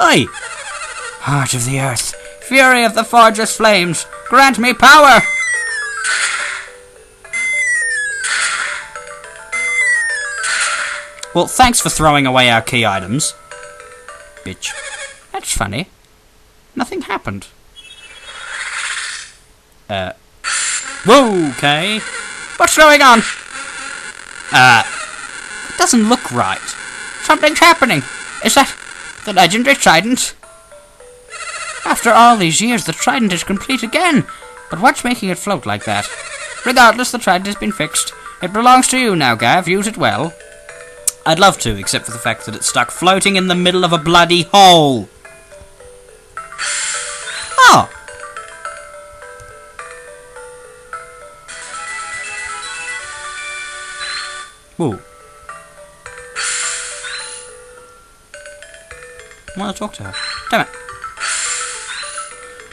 Oi! Heart of the earth, fury of the forge's flames, grant me power! Well, thanks for throwing away our key items. Bitch. That's funny. Nothing happened. Whoa, okay. What's going on? It doesn't look right. Something's happening. Is that the legendary trident? After all these years, the trident is complete again. But what's making it float like that? Regardless, the trident has been fixed. It belongs to you now, Gav. Use it well. I'd love to, except for the fact that it's stuck floating in the middle of a bloody hole. Oh. Whoa. I want to talk to her. Damn it.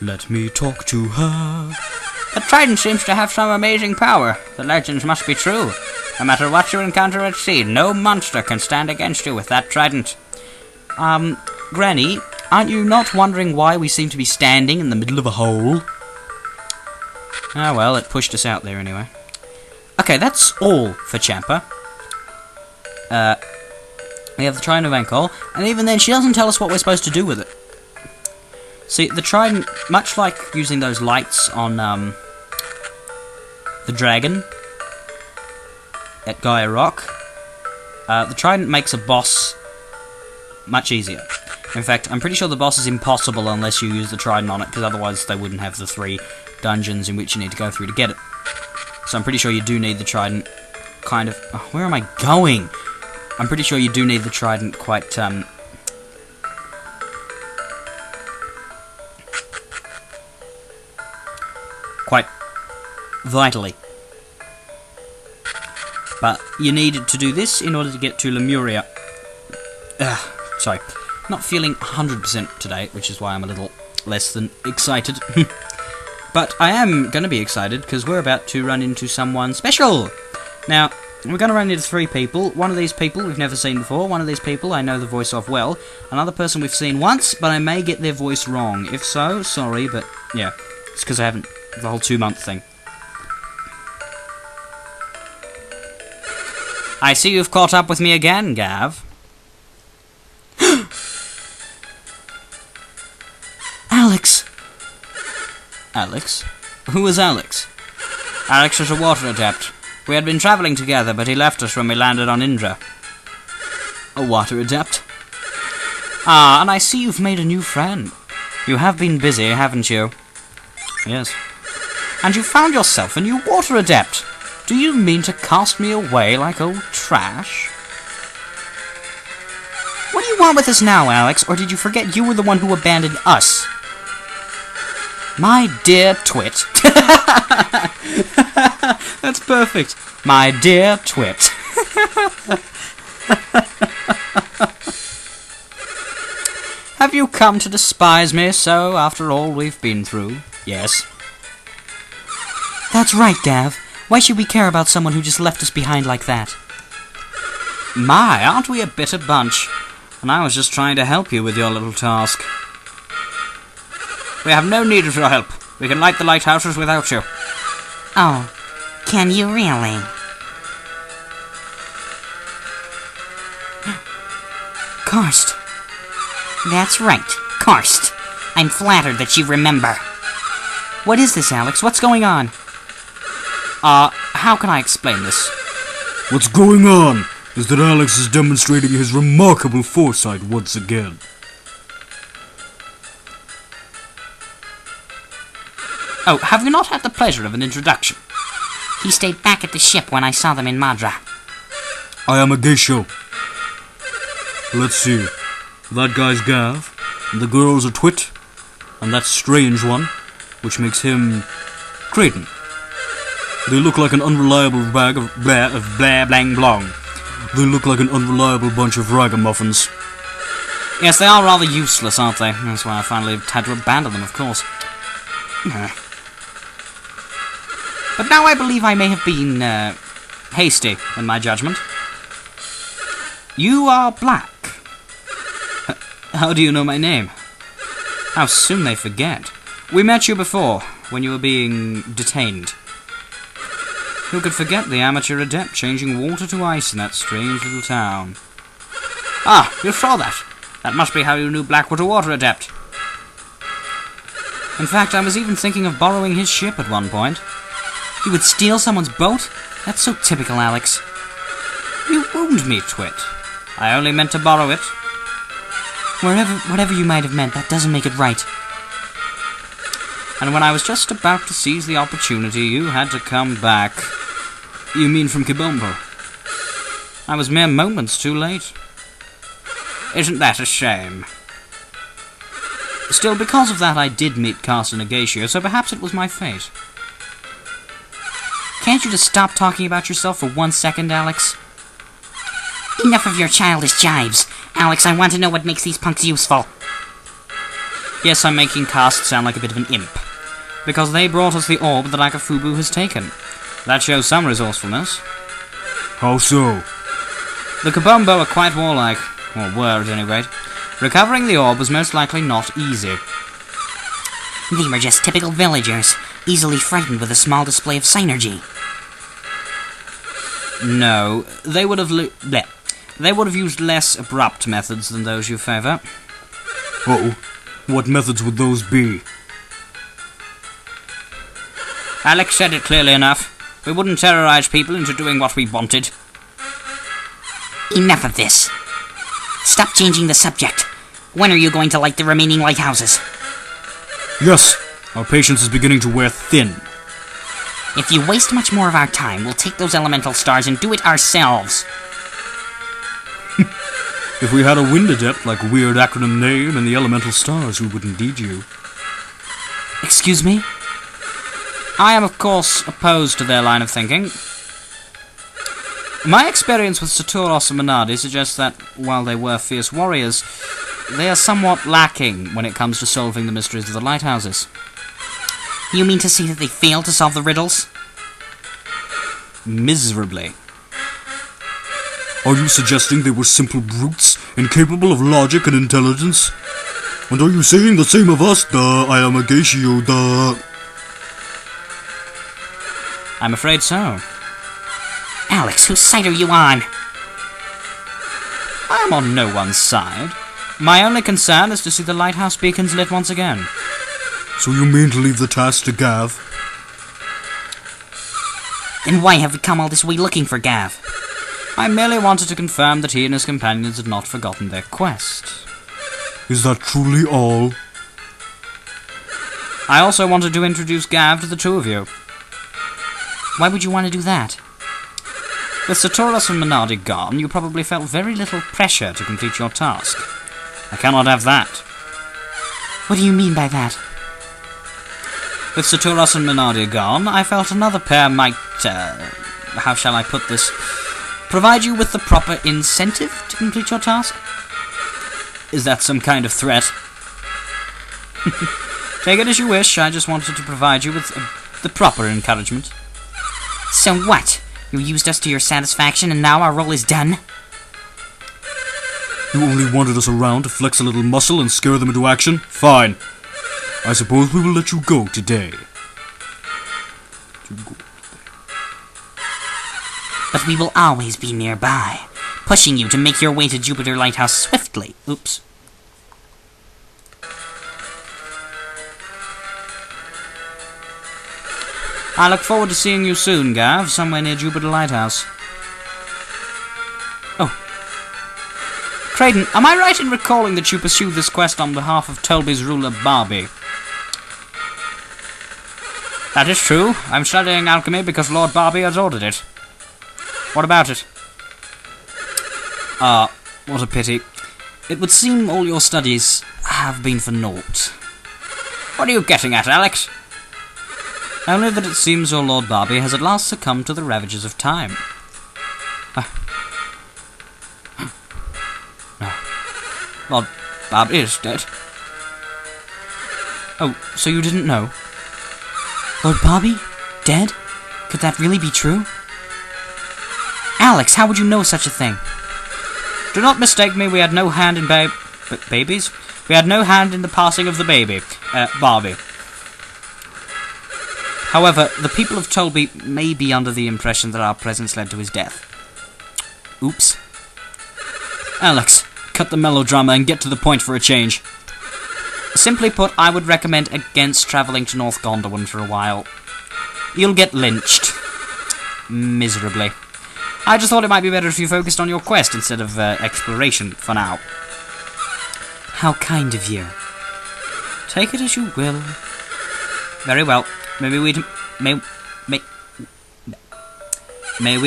Let me talk to her. The trident seems to have some amazing power. The legends must be true. No matter what you encounter at sea, no monster can stand against you with that trident. Granny, aren't you not wondering why we seem to be standing in the middle of a hole? Ah, well, it pushed us out there anyway. Okay, that's all for Champa. We have the Trident of Ankol, and even then she doesn't tell us what we're supposed to do with it. See, the trident, much like using those lights on, the dragon at Gaia Rock, the trident makes a boss much easier. In fact, I'm pretty sure the boss is impossible unless you use the trident on it, because otherwise they wouldn't have the 3 dungeons in which you need to go through to get it. So I'm pretty sure you do need the trident kind of... Oh, where am I going? I'm pretty sure you do need the trident quite, quite vitally. But you need to do this in order to get to Lemuria. Sorry. Not feeling 100% today, which is why I'm a little less than excited. But I am going to be excited, because we're about to run into someone special. Now, we're going to run into 3 people. One of these people we've never seen before. One of these people I know the voice of well. Another person we've seen once, but I may get their voice wrong. If so, sorry, but yeah. It's because I haven't... the whole 2-month thing. I see you've caught up with me again, Gav. Alex! Alex? Who was Alex? Alex was a water adept. We had been travelling together, but he left us when we landed on Indra. A water adept? Ah, and I see you've made a new friend. You have been busy, haven't you? Yes. And you found yourself a new water adept. Do you mean to cast me away like old trash? What do you want with us now, Alex? Or did you forget you were the one who abandoned us? My dear Twit. That's perfect. My dear Twit. Have you come to despise me so after all we've been through? Yes. That's right, Gav. Why should we care about someone who just left us behind like that? My, aren't we a bitter bunch? And I was just trying to help you with your little task. We have no need of your help. We can light the lighthouses without you. Oh, can you really? Karst. That's right, Karst. I'm flattered that you remember. What is this, Alex? What's going on? How can I explain this? What's going on is that Alex is demonstrating his remarkable foresight once again. Oh, have you not had the pleasure of an introduction? He stayed back at the ship when I saw them in Madra. I am a geisho. Let's see. That guy's Gav, and the girl's a Twit, and that strange one, which makes him Kraden. They look like an unreliable bag of blah blang blong. They look like an unreliable bunch of ragamuffins. Yes, they are rather useless, aren't they? That's why I finally had to abandon them, of course. But now I believe I may have been, hasty in my judgment. You are black. How do you know my name? How soon they forget. We met you before, when you were being detained. Who could forget the amateur adept changing water to ice in that strange little town? Ah, you saw that. That must be how you knew Blackwater Water Adept. In fact, I was even thinking of borrowing his ship at one point. You would steal someone's boat? That's so typical, Alex. You wound me, Twit. I only meant to borrow it. Whatever you might have meant, that doesn't make it right. And when I was just about to seize the opportunity, you had to come back. You mean from Kibombo? I was mere moments too late. Isn't that a shame? Still, because of that, I did meet Carson Agatio, so perhaps it was my fate. Can't you just stop talking about yourself for 1 second, Alex? Enough of your childish jibes. Alex, I want to know what makes these punks useful. Yes, I'm making Cast sound like a bit of an imp. Because they brought us the orb that Akafubu has taken. That shows some resourcefulness. How so? The Kabombo are quite warlike. Or were, at any rate. Recovering the orb was most likely not easy. They were just typical villagers, easily frightened with a small display of synergy. No, they would have used less abrupt methods than those you favour. Oh, what methods would those be? Alex said it clearly enough. We wouldn't terrorise people into doing what we wanted. Enough of this. Stop changing the subject. When are you going to light the remaining lighthouses? Yes, our patience is beginning to wear thin. If you waste much more of our time, we'll take those elemental stars and do it ourselves. If we had a wind adept like weird acronym name and the elemental stars, we wouldn't need you. Excuse me? I am, of course, opposed to their line of thinking. My experience with Saturos and Minardi suggests that, while they were fierce warriors, they are somewhat lacking when it comes to solving the mysteries of the lighthouses. You mean to say that they failed to solve the riddles? Miserably. Are you suggesting they were simple brutes, incapable of logic and intelligence? And are you saying the same of us, duh? I am Agatio, duh. I'm afraid so. Alex, whose side are you on? I am on no one's side. My only concern is to see the lighthouse beacons lit once again. So you mean to leave the task to Gav? Then why have we come all this way looking for Gav? I merely wanted to confirm that he and his companions had not forgotten their quest. Is that truly all? I also wanted to introduce Gav to the two of you. Why would you want to do that? With Saturos and Minardi gone, you probably felt very little pressure to complete your task. I cannot have that. What do you mean by that? With Saturos and Minardi gone, I felt another pair might, how shall I put this, provide you with the proper incentive to complete your task? Is that some kind of threat? Take it as you wish, I just wanted to provide you with the proper encouragement. So what? You used us to your satisfaction and now our role is done? You only wanted us around to flex a little muscle and scare them into action? Fine. I suppose we will let you go today. But we will always be nearby, pushing you to make your way to Jupiter Lighthouse swiftly. Oops. I look forward to seeing you soon, Gav, somewhere near Jupiter Lighthouse. Oh. Creighton, am I right in recalling that you pursued this quest on behalf of Tolby's ruler, Barbie? That is true. I'm studying alchemy because Lord Barbie has ordered it. What about it? Ah, what a pity. It would seem all your studies have been for naught. What are you getting at, Alex? Only that it seems your Lord Barbie has at last succumbed to the ravages of time. No. Lord Barbie is dead. Oh, so you didn't know? Lord Bobby? Dead? Could that really be true? Alex, how would you know such a thing? Do not mistake me, we had no hand in Babies? We had no hand in the passing of the baby, Barbie. However, the people of Tolby may be under the impression that our presence led to his death. Oops. Alex, cut the melodrama and get to the point for a change. Simply put, I would recommend against travelling to North Gondolin for a while. You'll get lynched. Miserably. I just thought it might be better if you focused on your quest instead of exploration for now. How kind of you. Take it as you will. Very well. May we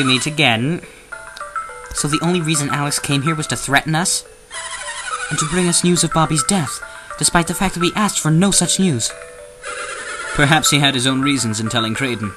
meet again. So the only reason Alex came here was to threaten us? And to bring us news of Bobby's death, despite the fact that we asked for no such news. Perhaps he had his own reasons in telling Creighton.